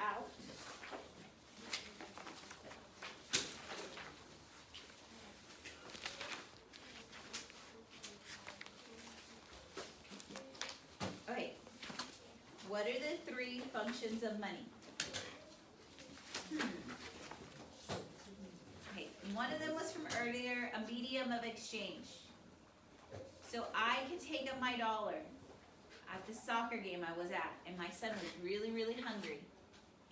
out. Okay, what are the three functions of money? Okay, one of them was from earlier, a medium of exchange. So I could take up my dollar at the soccer game I was at, and my son was really, really hungry,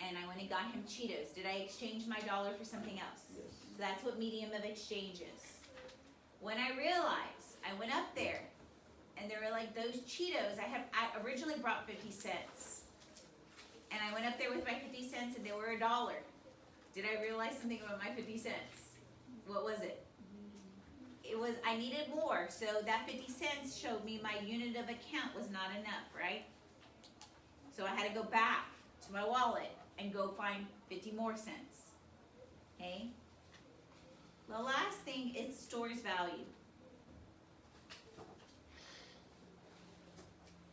and I went and got him Cheetos. Did I exchange my dollar for something else? Yes. So that's what medium of exchange is. When I realized, I went up there, and they were like, those Cheetos, I originally brought 50 cents. And I went up there with my 50 cents and they were $1. Did I realize something about my 50 cents? What was it? It was, I needed more, so that 50 cents showed me my unit of account was not enough, right? So I had to go back to my wallet and go find 50 more cents, okay? The last thing, it stores value.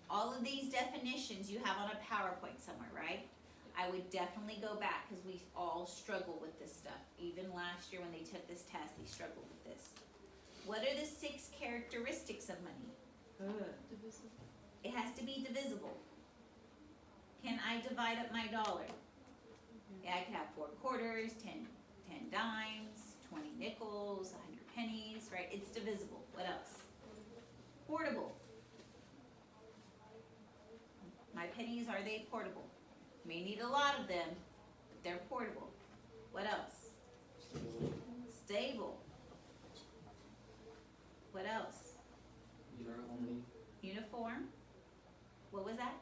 All of these definitions you have on a PowerPoint somewhere, right? I would definitely go back because we all struggle with this stuff. Even last year when they took this test, they struggled with this. What are the 6 characteristics of money? Divisible. It has to be divisible. Can I divide up my dollar? Yeah, I could have 4 quarters, 10 dimes, 20 nickels, 100 pennies, right? It's divisible. What else? Portable. My pennies, are they portable? May need a lot of them, but they're portable. What else? Stable. What else? Durable. Uniform. What was that?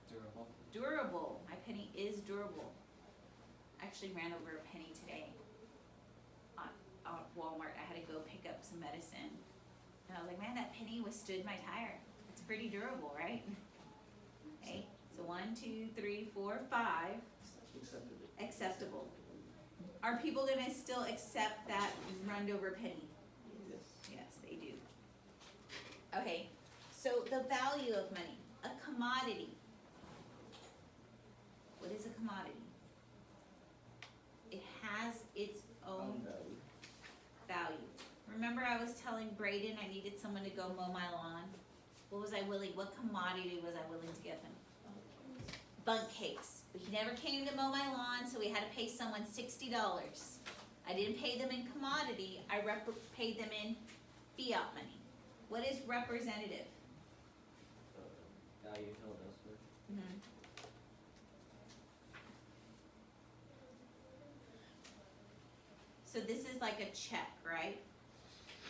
Durable. Durable. My penny is durable. I actually ran over a penny today at Walmart. I had to go pick up some medicine. And I was like, man, that penny withstood my tire. It's pretty durable, right? Okay, so 1, 2, 3, 4, 5. Acceptable. Are people gonna still accept that run over penny? Yes. Yes, they do. Okay, so the value of money, a commodity. What is a commodity? It has its own value. Remember I was telling Braden I needed someone to go mow my lawn? What commodity was I willing to give him? Bundt cakes. But he never came to mow my lawn, so we had to pay someone $60. I didn't pay them in commodity, I paid them in fiat money. What is representative? Value held elsewhere. Mm-hmm. So this is like a check, right?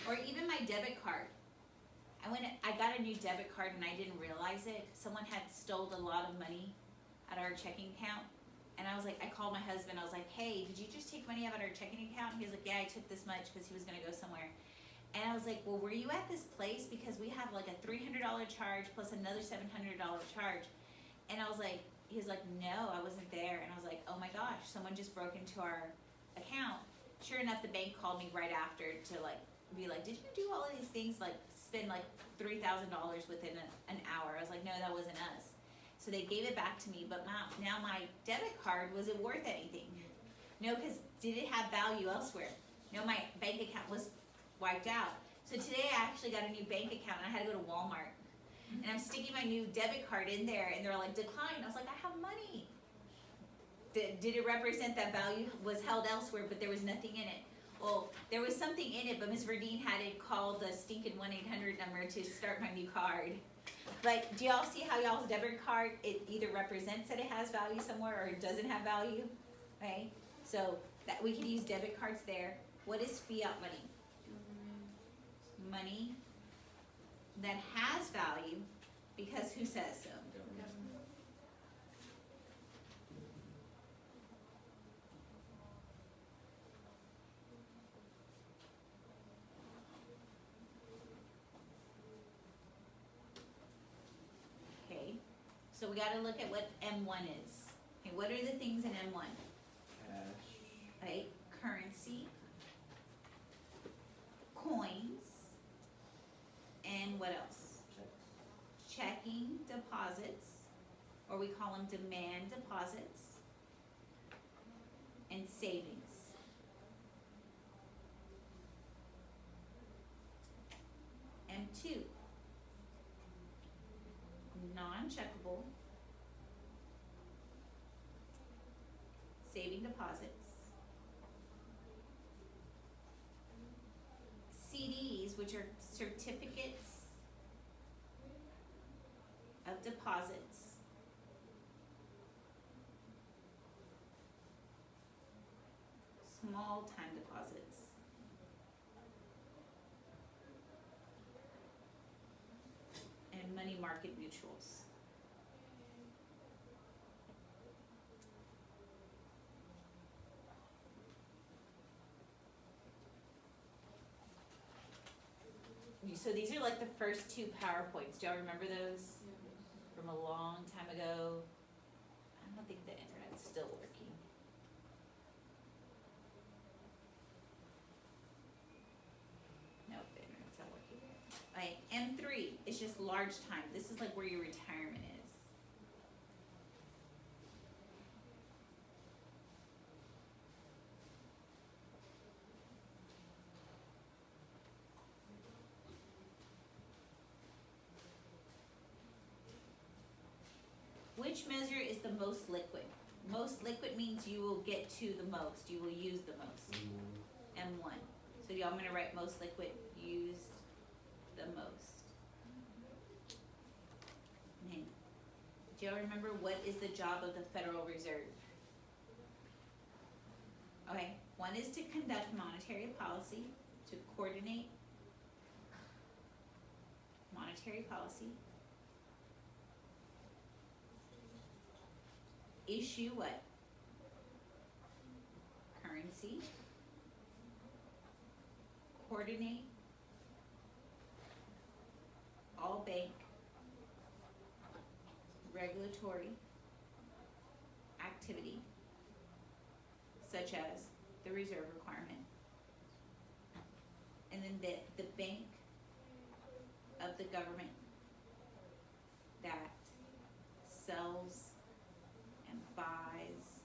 Or even my debit card. I got a new debit card and I didn't realize it. Someone had stole a lot of money out of our checking account. And I was like, I called my husband, I was like, hey, did you just take money out of our checking account? And he was like, yeah, I took this much because he was gonna go somewhere. And I was like, well, were you at this place? Because we have like a $300 charge plus another $700 charge. And I was like, he was like, no, I wasn't there. And I was like, oh my gosh, someone just broke into our account. Sure enough, the bank called me right after to like, be like, did you do all of these things, like spend like $3,000 within an hour? I was like, no, that wasn't us. So they gave it back to me, but now my debit card, was it worth anything? No, because did it have value elsewhere? No, my bank account was wiped out. So today I actually got a new bank account and I had to go to Walmart. And I'm sticking my new debit card in there and they're like, decline. I was like, I have money. Did it represent that value was held elsewhere, but there was nothing in it? Well, there was something in it, but Ms. Verdeen had to call the stinking 1-800 number to start my new card. But do y'all see how y'all's debit card, it either represents that it has value somewhere or it doesn't have value, right? So that we can use debit cards there. What is fiat money? Money that has value because who says so? Okay, so we gotta look at what M1 is. Okay, what are the things in M1? Cash. Right, currency, coins, and what else? Checks. Checking deposits, or we call them demand deposits, and savings. M2, non-checkable saving deposits. CDs, which are certificates of deposits. Small time deposits. And money market mutuals. So these are like the first two PowerPoints. Do y'all remember those from a long time ago? I don't think the internet's still working. No, the internet's not working. Alright, M3 is just large time. This is like where your retirement is. Which measure is the most liquid? Most liquid means you will get to the most, you will use the most. M1. So y'all, I'm gonna write most liquid, used the most. Name. Do y'all remember what is the job of the Federal Reserve? Okay, one is to conduct monetary policy, to coordinate monetary policy. Issue what? Currency. Coordinate all bank regulatory activity, such as the reserve requirement. And then the bank of the government that sells and buys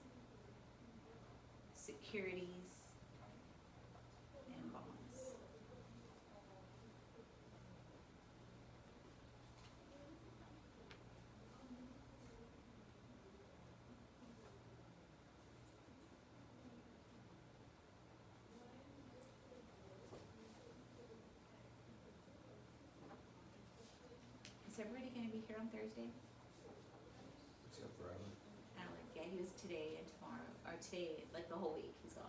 securities and bonds. Is everybody gonna be here on Thursday? Except for Alan. Alec, yeah, he was today and tomorrow, or today, like the whole week he's gone.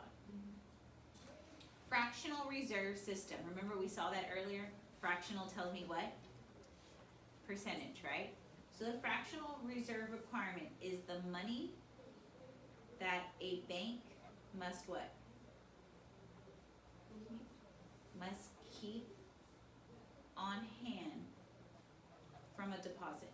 Fractional reserve system, remember we saw that earlier? Fractional tells me what? Percentage, right? So the fractional reserve requirement is the money that a bank must what? Must keep on hand from a deposit.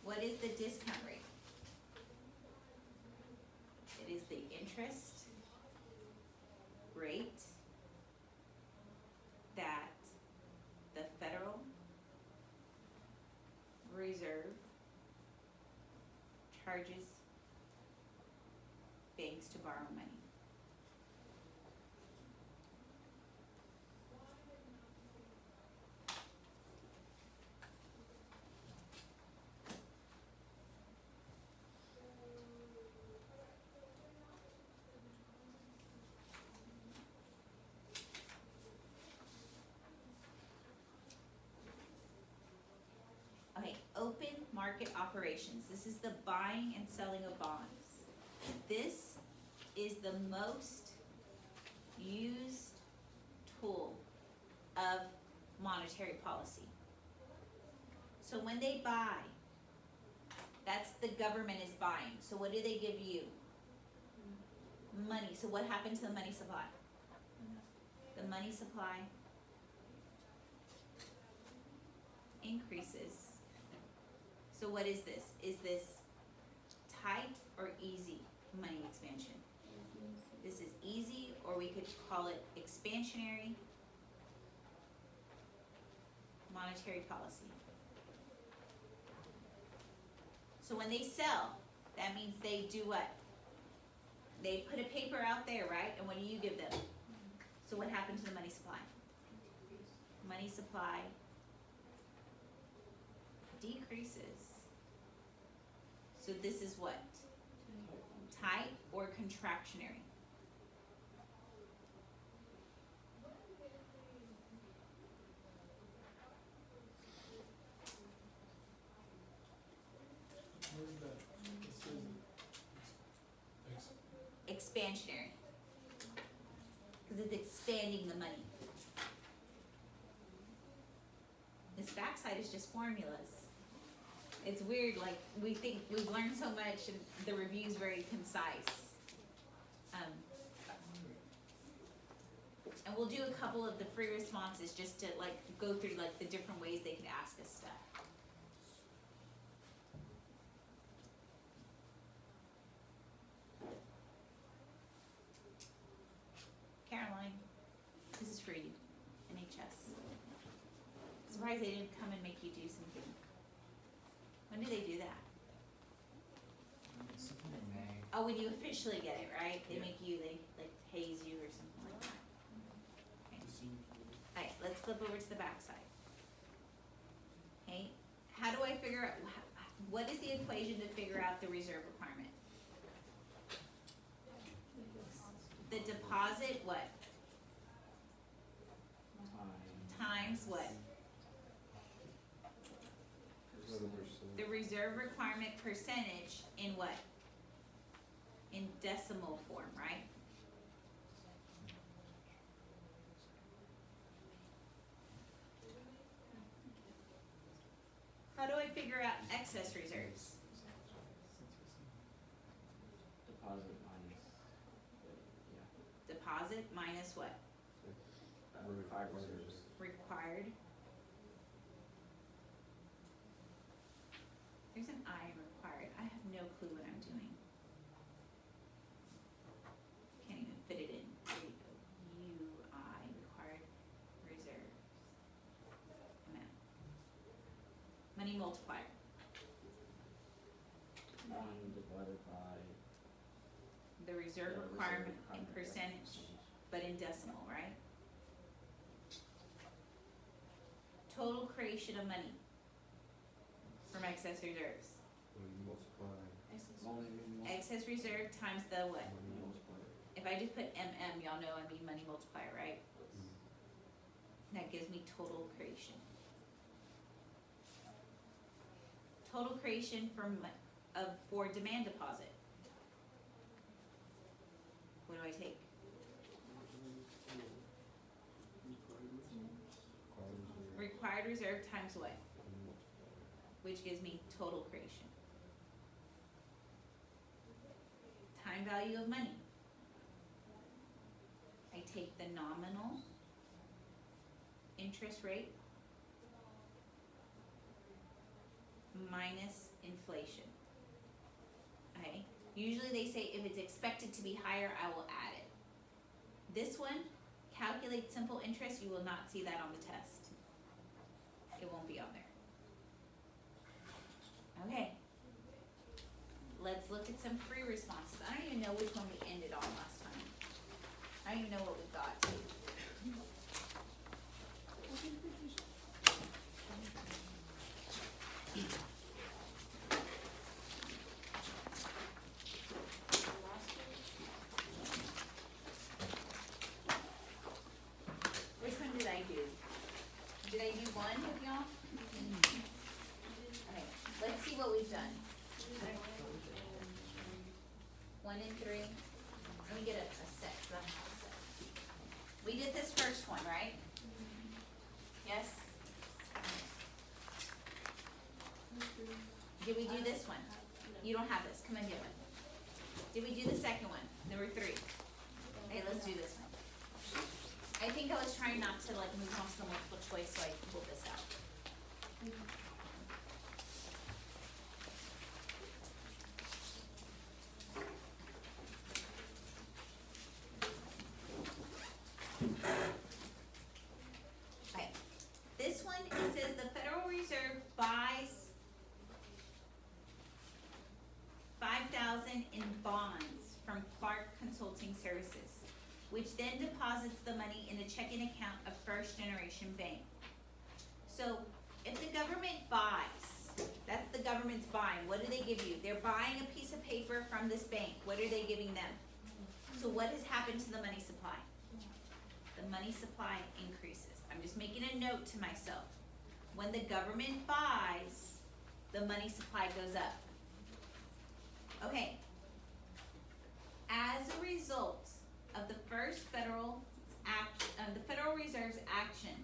What is the discount rate? It is the interest rate that the Federal Reserve charges banks to borrow money. Okay, open market operations. This is the buying and selling of bonds. This is the most used tool of monetary policy. So when they buy, that's the government is buying. So what do they give you? Money. So what happened to the money supply? The money supply increases. So what is this? Is this tight or easy? money expansion. This is easy, or we could call it expansionary monetary policy. So when they sell, that means they do what? They put a paper out there, right? And what do you give them? So what happened to the money supply? Money supply decreases. So this is what? Tight or contractionary? Where is that? It says Expansionary. Because it's expanding the money. This backside is just formulas. It's weird, like, we think we've learned so much and the review's very concise. And we'll do a couple of the free responses just to like go through like the different ways they could ask us stuff. Caroline, this is for you, NHS. Surprised they didn't come and make you do something. When do they do that? Something in May. Oh, when you officially get it, right? They Yeah. make you, they like haze you or something like that. Alright, let's flip over to the back side. Okay, how do I figure out, what is the equation to figure out the reserve requirement? The deposit, what? Times what? The reserve requirement percentage in what? In decimal form, right? How do I figure out excess reserves? Deposit minus, Deposit minus what? required reserves. Required. There's an I in required. I have no clue what I'm doing. Can't even fit it in. There you go. UI, required reserves. Amount. Money multiplier. 1 divided by. The reserve yeah, requirement in requirement, percentage, but in decimal, right? Total creation of money from excess reserves. When you multiply. Excess reserve times the what? Money multiplier. If I just put MM, y'all know I mean money multiplier, right? That gives me total creation. Total creation for demand deposit. What do I take? Required reserve times what? Which gives me total creation. Time value of money. I take the nominal interest rate minus inflation. Okay, usually they say if it's expected to be higher, I will add it. This one, calculate simple interest, you will not see that on the test. It won't be on there. Okay. Let's look at some free responses. I don't even know which one we ended on last time. I don't even know what we got to. Which one did I do? Did I do one with y'all? Okay, let's see what we've done. 1 and 3. Let me get a set, 'cause I don't have a set. We did this first one, right? Yes? Did we do this one? You don't have this, come and get one. Did we do the second one, number 3? Okay, let's do this one. I think I was trying not to like move on to the multiple choice, so I pulled this out. $50,000 in bonds from Clark Consulting Services, which then deposits the money in a checking account of First Generation Bank. So if the government buys, that's the government's buying, what do they give you? They're buying a piece of paper from this bank, what are they giving them? So what has happened to the money supply? The money supply increases. I'm just making a note to myself. When the government buys, the money supply goes up. Okay. As a result of the Federal Reserve's action,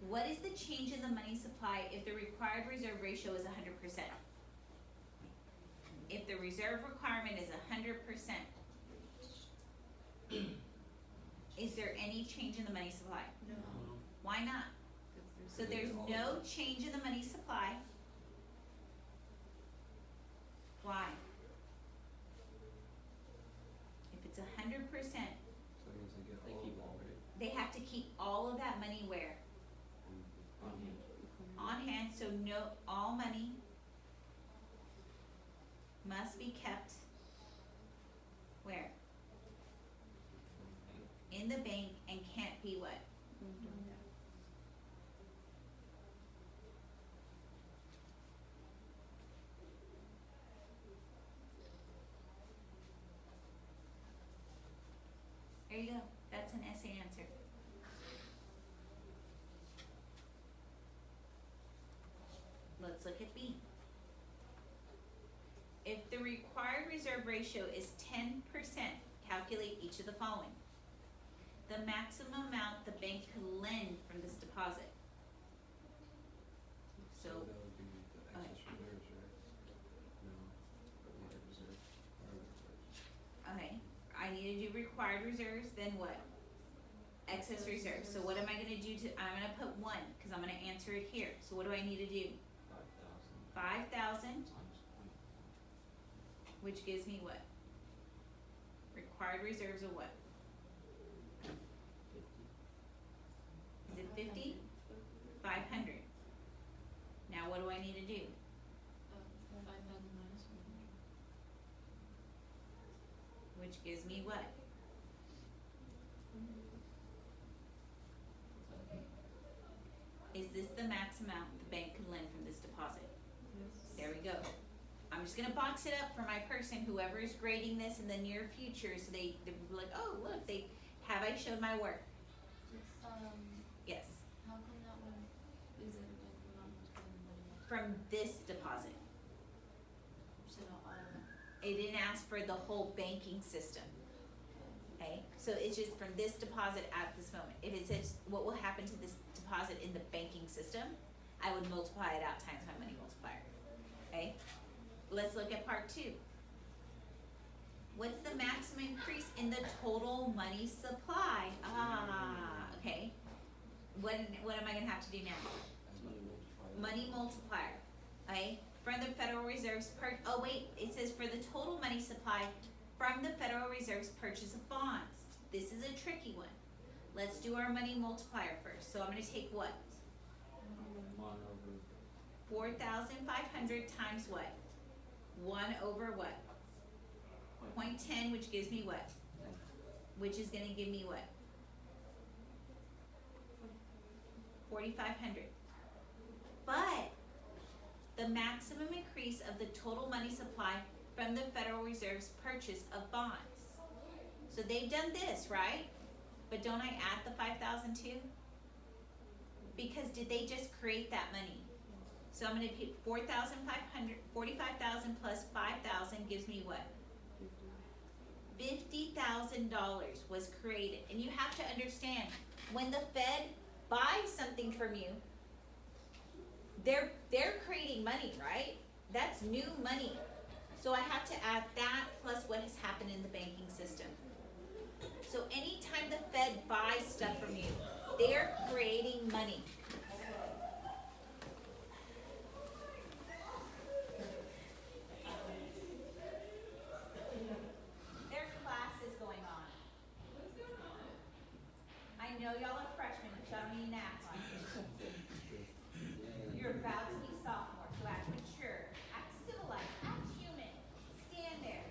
what is the change in the money supply if the required reserve ratio is 100%? If the reserve requirement is 100%, is there any change in the money supply? No. Why not? So there's no change in the money supply. Why? If it's 100%, So that means they get They all keep of all it, of it. they have to keep all of that money where? On hand. On hand, so no, all money must be kept where? In the bank and can't be what? There you go, that's an essay answer. Let's look at B. If the required reserve ratio is 10%, calculate each of the following. The maximum amount the bank could lend from this deposit. So, that would be the okay. excess reserves, right? No, but we had reserve, our reserves. okay, I need to do required reserves, then what? Excess reserves, so what am I gonna do I'm gonna put 1, cause I'm gonna answer it here, so what do I need to do? 5,000 5,000, times which gives me what? Required reserves are what? 0.50. Is it 50? 500. Now what do I need to do? 5,000 minus 100. Which gives me what? Is this the max amount the bank can lend from this deposit? There we go. I'm just gonna box it up for my person, whoever is grading this in the near future, so they're like, oh, look, have I showed my work? Yes, How come that one isn't like not much from this deposit. so not all of it? It didn't ask for the whole banking system. Okay, so it's just from this deposit at this moment. If it says what will happen to this deposit in the banking system, I would multiply it out times my money multiplier. Okay, let's look at part 2. What's the maximum increase in the total money supply? Okay. What am I gonna have to do now? Money multiplier, okay? From the Federal Reserve's oh wait, it says for the total money supply from the Federal Reserve's purchase of bonds. This is a tricky one. Let's do our money multiplier first. So I'm gonna take what? 1 over 4,500 times what? 1 over what? 0.10, which gives me what? Which is gonna give me what? 4,500. But the maximum increase of the total money supply from the Federal Reserve's purchase of bonds. So they've done this, right? But don't I add the 5,000 too? Because did they just create that money? So I'm gonna pick 45,000 plus 5,000 gives me what? $50,000 was created. And you have to understand, when the Fed buys something from you, they're creating money, right? That's new money. So I have to add that plus what has happened in the banking system. So anytime the Fed buys stuff from you, they're creating money. Their class is going on. I know y'all are freshmen, but y'all need an act on it. You're about to be sophomores, so act mature, act civilized, act human. Stand there.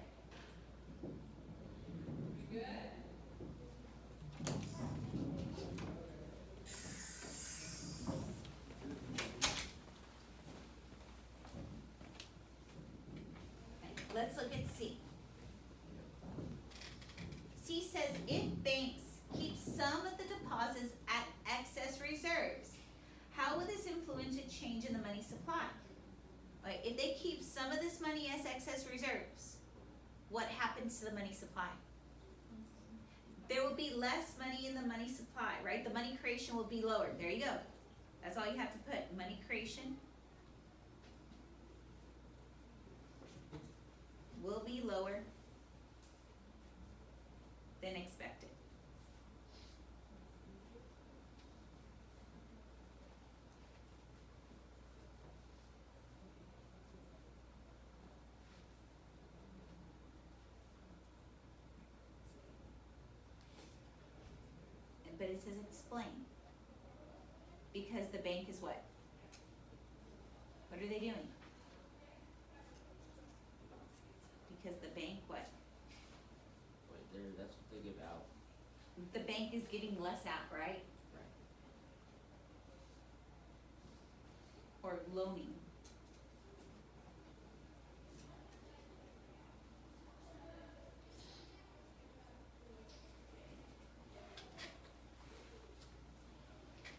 let's look at C. C says if banks keep some of the deposits at excess reserves, how will this influence a change in the money supply? Right, if they keep some of this money as excess reserves, what happens to the money supply? There will be less money in the money supply, right? The money creation will be lower. There you go. That's all you have to put. Money creation will be lower than expected. But it says explain. Because the bank is what? What are they doing? Because the bank what? Right there, that's what they give out. The bank is giving less out, right? Right. Or loaning.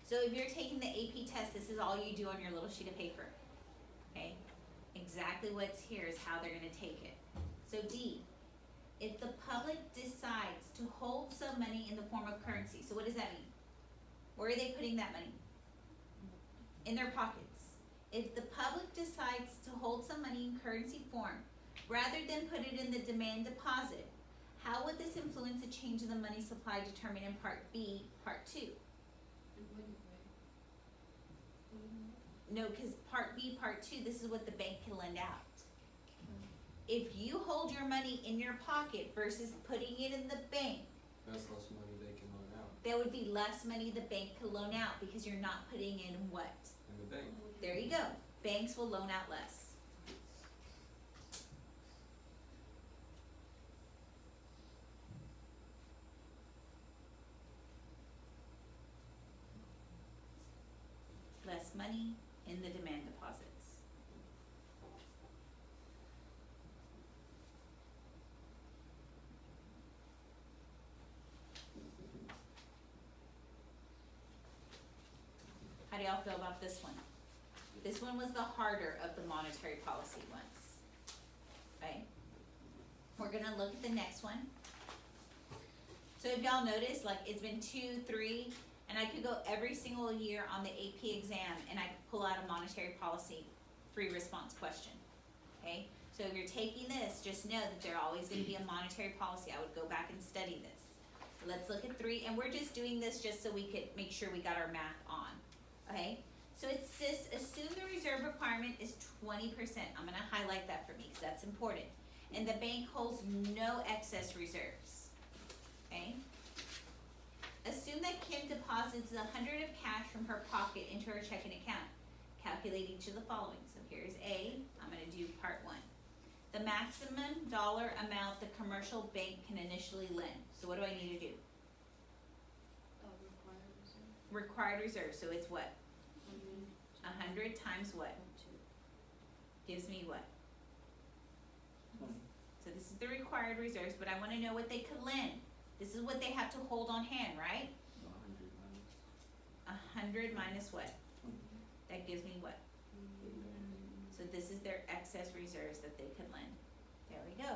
So if you're taking the AP test, this is all you do on your little sheet of paper, okay? Exactly what's here is how they're gonna take it. So D, if the public decides to hold some money in the form of currency, so what does that mean? Where are they putting that money? In their pockets. If the public decides to hold some money in currency form, rather than put it in the demand deposit, how would this influence a change in the money supply determined in part B, part 2? It wouldn't, right? No, cause part B, part 2, this is what the bank can lend out. If you hold your money in your pocket versus putting it in the bank, That's less money they can loan out there would be less money the bank could loan out because you're not putting in what? in the bank. There you go. Banks will loan out less. Less money in the demand deposits. How do y'all feel about this one? This one was the harder of the monetary policy ones. Okay? We're gonna look at the next one. So if y'all notice, like it's been 2, 3, and I could go every single year on the AP exam and I could pull out a monetary policy free response question. Okay? So if you're taking this, just know that there's always gonna be a monetary policy. I would go back and study this. Let's look at 3, and we're just doing this just so we could make sure we got our math on. Okay? So it says, assume the reserve requirement is 20%. I'm gonna highlight that for me, because that's important. And the bank holds no excess reserves. Okay? Assume that Kim deposits 100 of cash from her pocket into her checking account. Calculate each of the following. So here's A, I'm gonna do part 1. The maximum dollar amount the commercial bank can initially lend. So what do I need to do? Required reserve. Required reserve, so it's what? 100. 100 times what? Gives me what? So this is the required reserves, but I wanna know what they could lend. This is what they have to hold on hand, right? 100 minus what? That gives me what? So this is their excess reserves that they could lend. There we go.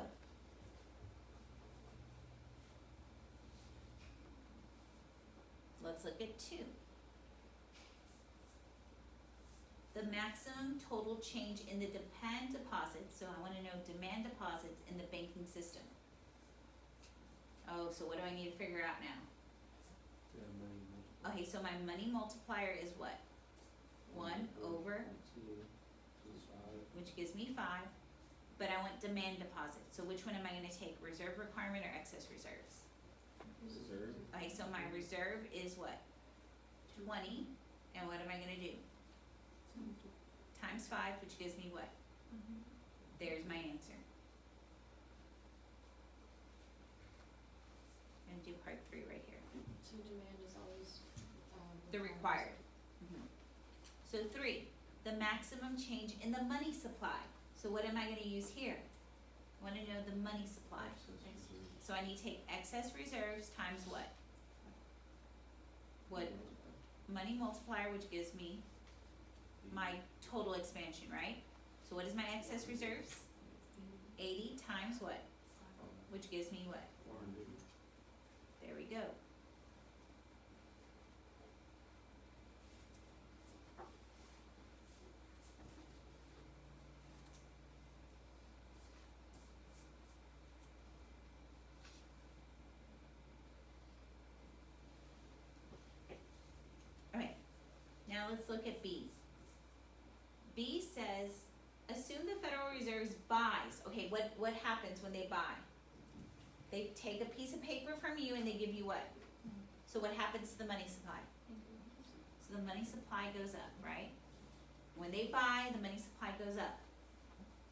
Let's look at 2. The maximum total change in the demand deposits, so I wanna know demand deposits in the banking system. Oh, so what do I need to figure out now? Yeah, money multiplier. Okay, so my money multiplier is what? 1 over, 2 is 5. which gives me 5, but I want demand deposit, so which one am I gonna take, reserve requirement or excess reserves? Reserve. Okay, so my reserve is what? 20, and what am I gonna do? Times 5, which gives me what? There's my answer. I'm gonna do part 3 right here. So demand is always, The required. So 3, the maximum change in the money supply. So what am I gonna use here? wanna know the money supply. Excess reserve. So I need to take excess reserves times what? What, money multiplier, which gives me my total expansion, right? So what is my excess reserves? 80 times what? Which gives me what? 480. There we go. Okay, now let's look at B. B says, assume the Federal Reserve buys. Okay, what happens when they buy? They take a piece of paper from you and they give you what? So what happens to the money supply? So the money supply goes up, right? When they buy, the money supply goes up.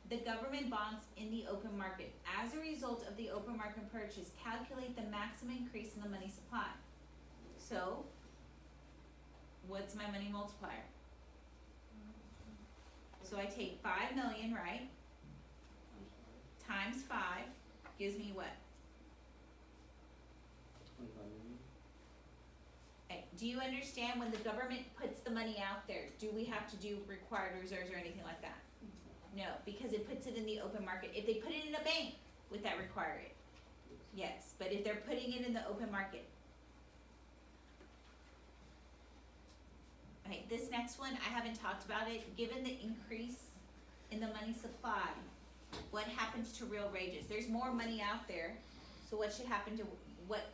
The government bonds in the open market, as a result of the open market purchase, calculate the maximum increase in the money supply. So, what's my money multiplier? So I take 5 million, right? Times 5 gives me what? 25 million. Okay, do you understand when the government puts the money out there, do we have to do required reserves or anything like that? No, because it puts it in the open market. If they put it in a bank, would that require it? Yes, but if they're putting it in the open market. Okay, this next one, I haven't talked about it. Given the increase in the money supply, what happens to real wages? There's more money out there, so what should happen to, what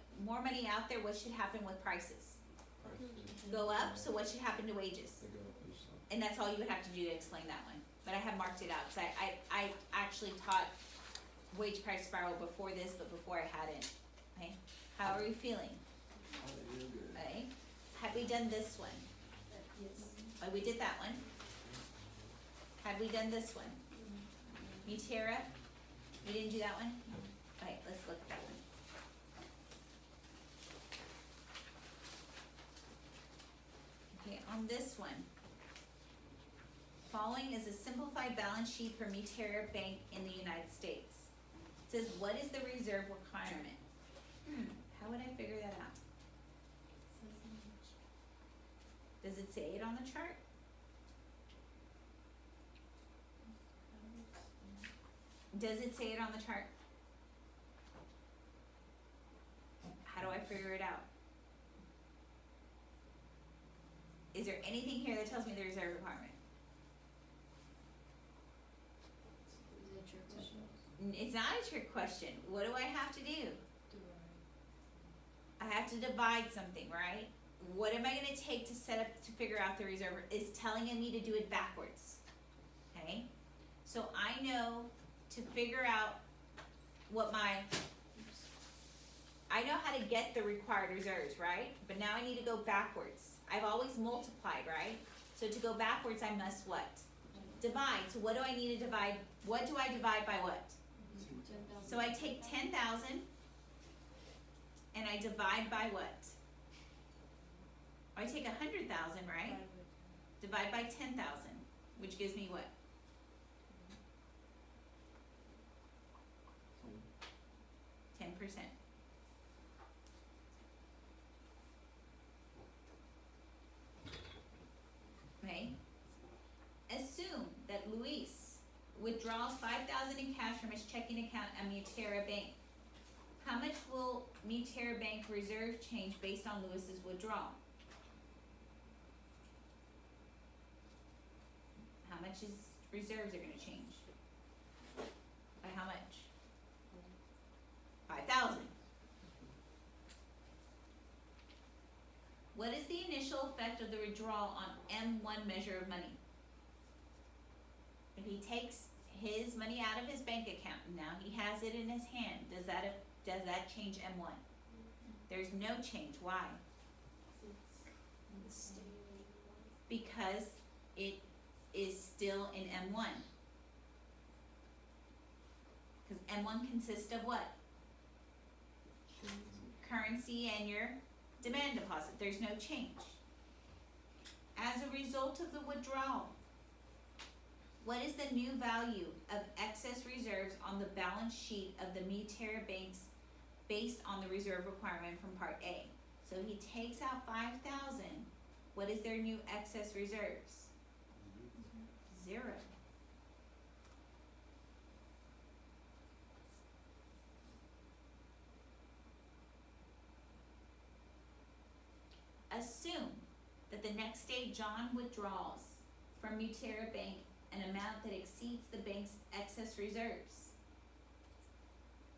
should happen with prices? Prices. Go up, so what should happen to wages? They go up or something. And that's all you would have to do to explain that one. But I have marked it out, cause I actually taught wage price spiral before this, but before I hadn't, okay? How are we feeling? Oh, they do good. Okay, had we done this one? Yes. Oh, we did that one. Had we done this one? Mutera, we didn't do that one? Okay, let's look at that one. Okay, on this one. Following is a simplified balance sheet for Mutera Bank in the United States. It says, what is the reserve requirement? How would I figure that out? Does it say it on the chart? Does it say it on the chart? How do I figure it out? Is there anything here that tells me the reserve requirement? Is that your question? It's not a trick question. What do I have to do? I have to divide something, right? What am I gonna take to set up, to figure out the reserve? It's telling me to do it backwards, okay? So I know to figure out what I know how to get the required reserves, right? But now I need to go backwards. I've always multiplied, right? So to go backwards, I must what? Divide. So what do I need to divide? What do I divide by what? 10,000. So I take 10,000 and I divide by what? I take 100,000, right? Divide by 10,000, which gives me what? 10%. Okay? Assume that Luis withdraws 5,000 in cash from his checking account at Mutera Bank. How much will Mutera Bank reserve change based on Luis's withdrawal? How much is reserves are gonna change? By how much? 5,000. What is the initial effect of the withdrawal on M1 measure of money? If he takes his money out of his bank account, now he has it in his hand, does that change M1? There's no change, why? Because it is still in M1. Cause M1 consists of what? Currency and your demand deposit, there's no change. As a result of the withdrawal, What is the new value of excess reserves on the balance sheet of the Mutera banks based on the reserve requirement from part A? So he takes out 5,000, what is their new excess reserves? 0. Assume that the next day John withdraws from Mutera Bank an amount that exceeds the bank's excess reserves.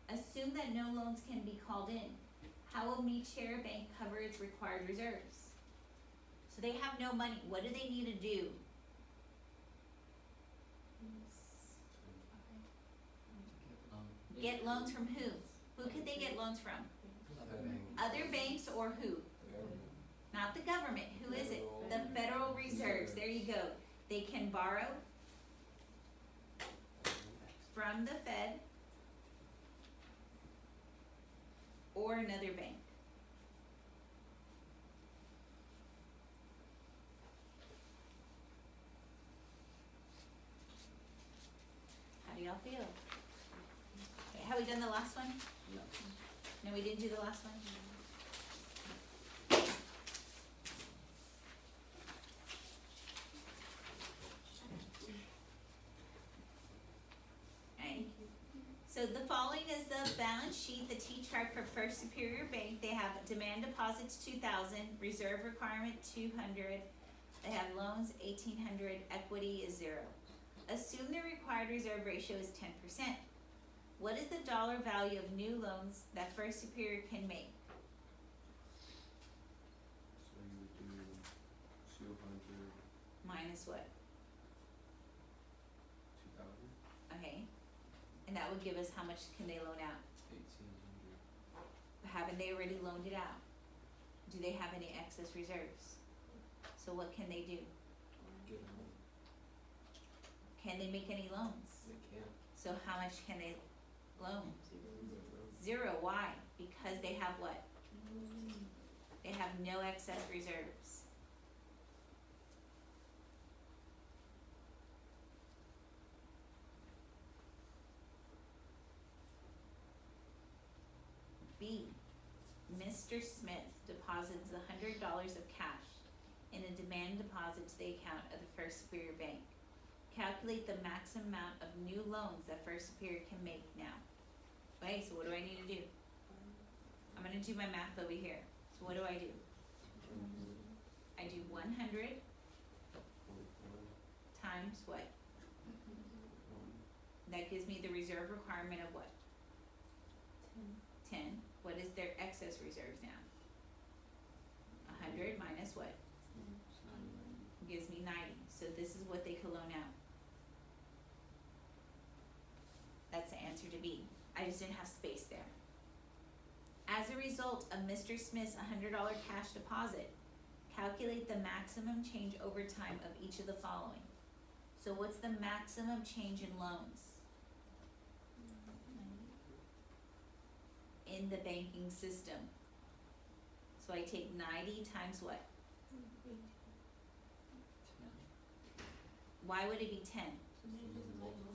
Assume that no loans can be called in. How will Mutera Bank cover its required reserves? So they have no money. What do they need to do? Get loans from who? Who could they get loans from? Other banks or who? Not the government. Who is it? The Federal Reserves. There you go. They can borrow from the Fed or another bank. How do y'all feel? Okay, have we done the last one? No. No, we didn't do the last one? Okay. So the following is the balance sheet, the T-chart for First Superior Bank. They have demand deposits 2,000, reserve requirement 200. They have loans 1,800, equity is 0. Assume the required reserve ratio is 10%. What is the dollar value of new loans that First Superior can make? So you would do 200, Minus what? 2,000, Okay. And that would give us how much can they loan out? 1,800. Haven't they already loaned it out? Do they have any excess reserves? So what can they do? Get a home. Can they make any loans? They can't. So how much can they loan? 0. 0. Why? Because they have what? They have no excess reserves. B. Mr. Smith deposits $100 of cash in a demand deposit to the account of the First Superior Bank. Calculate the maximum amount of new loans that First Superior can make now. Okay, so what do I need to do? I'm gonna do my math over here. So what do? I do 100 times what? That gives me the reserve requirement of what? 10. What is their excess reserves now? 100 minus what? Gives me 90. So this is what they could loan out. That's the answer to B. I just didn't have space there. As a result of Mr. Smith's $100 cash deposit, calculate the maximum change over time of each of the following. So what's the maximum change in loans in the banking system? So I take 90 times what? Why would it be 10?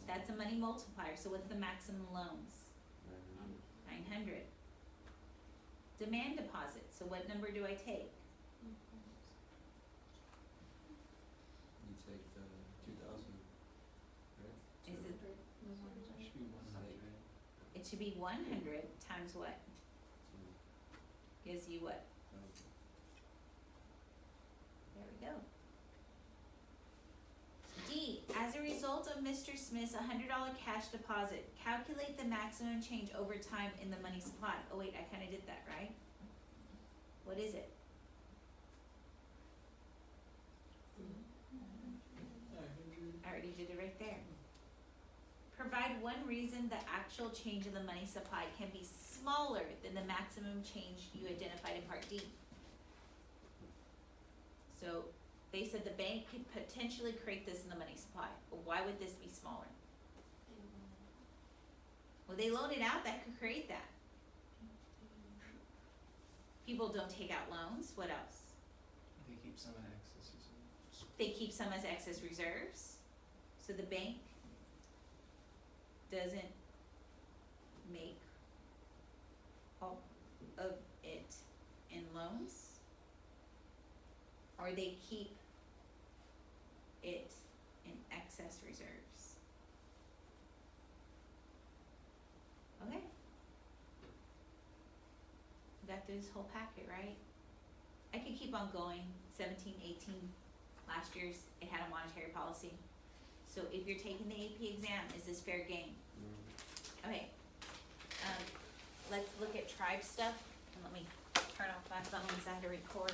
That's a money multiplier. So what's the maximum loans? 900. Demand deposit. So what number do I take? You take the 2,000, right? Is it? Should be 100. It should be 100 times what? So, Gives you what? 1,000. There we go. D, as a result of Mr. Smith's $100 cash deposit, calculate the maximum change over time in the money supply. Oh wait, I kinda did that, right? What is it? I already did it right there. Provide one reason the actual change in the money supply can be smaller than the maximum change you identified in part D. So they said the bank could potentially create this in the money supply, but why would this be smaller? Well, they loan it out, that could create that. People don't take out loans, what else? They keep some in excess reserves. They keep some as excess reserves. So the bank doesn't make all of it in loans, or they keep it in excess reserves. Okay. We got through this whole packet, right? I could keep on going. 17, 18, last year's, it had a monetary policy. So if you're taking the AP exam, is this fair game? Okay, let's look at tribe stuff, and let me turn off my phone because I had to record.